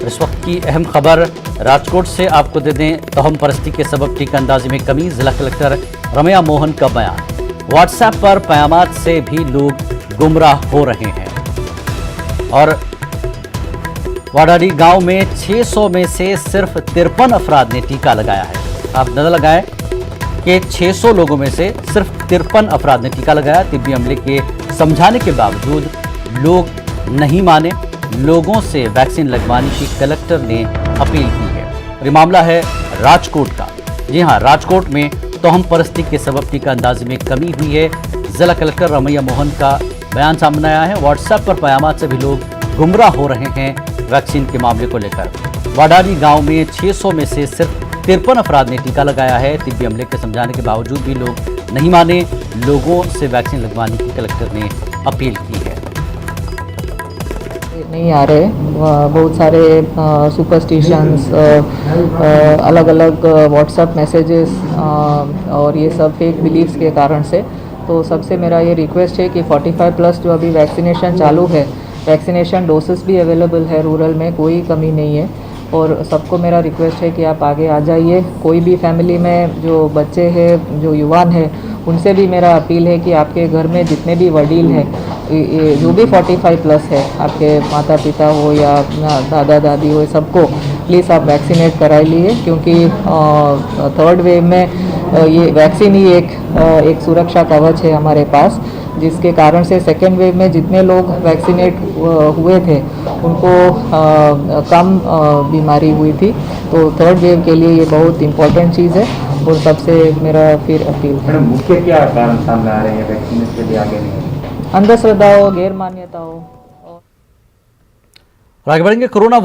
इस वक्त की अहम खबर राजकोट से आपको दे दें। तोहम परस्ती के सबब टीका अंदाजी में कमी, जिला कलेक्टर रमैया मोहन का बयान। व्हाट्सएप पर पयामात से भी लोग गुमराह हो रहे हैं। और वाडारी गांव में 600 में से सिर्फ 53 अफराद ने टीका लगाया है। आप नजर लगाएं कि 600 लोगों में से सिर्फ 53 अफराद ने टीका लगाया। तिब्बी अमले के समझाने के बावजूद लोग नहीं माने। लोगों से वैक्सीन लगवाने की कलेक्टर ने अपील की है। और ये मामला है राजकोट का। जी हां, राजकोट में तोहम परस्ती के सबब टीका अंदाजी में कमी हुई है। जिला कलेक्टर रमैया मोहन का बयान सामने आया है। व्हाट्सएप पर पयामात से भी लोग गुमराह हो रहे हैं वैक्सीन के मामले को लेकर। वाडारी गांव में 600 में से सिर्फ 53 अफराद ने टीका लगाया है। तिब्बी अमले के समझाने के बावजूद भी लोग नहीं माने। लोगों से वैक्सीन लगवाने की कलेक्टर ने अपील की है। नहीं आ रहे, बहुत सारे सुपरस्टिशंस, अलग अलग व्हाट्सएप मैसेजेस और ये सब फेक बिलीव्स के कारण से। तो सबसे मेरा ये रिक्वेस्ट है कि 45 प्लस जो अभी वैक्सीनेशन चालू है, वैक्सीनेशन डोसेस भी अवेलेबल है, रूरल में कोई कमी नहीं है। और सबको मेरा रिक्वेस्ट है कि आप आगे आ जाइए। कोई भी फैमिली में जो बच्चे हैं, जो युवान हैं, उनसे भी मेरा अपील है कि आपके घर में जितने भी वडील हैं, जो भी 45 प्लस है, आपके माता पिता हो या दादा दादी हो, सबको प्लीज़ आप वैक्सीनेट करा लिए। क्योंकि थर्ड वेव में ये वैक्सीन ही एक सुरक्षा कवच है हमारे पास, जिसके कारण से सेकेंड वेव में जितने लोग वैक्सीनेट हुए थे उनको कम बीमारी हुई थी। तो थर्ड वेव के लिए ये बहुत इम्पोर्टेंट चीज़ है। और सबसे मेरा फिर अपील है, मुख्य क्या कारण सामने आ रहे हैं वैक्सीन के लिए आगे नहीं? अंधश्रद्धा हो, गैर मान्यता हो। आगे बढ़ेंगे। कोरोना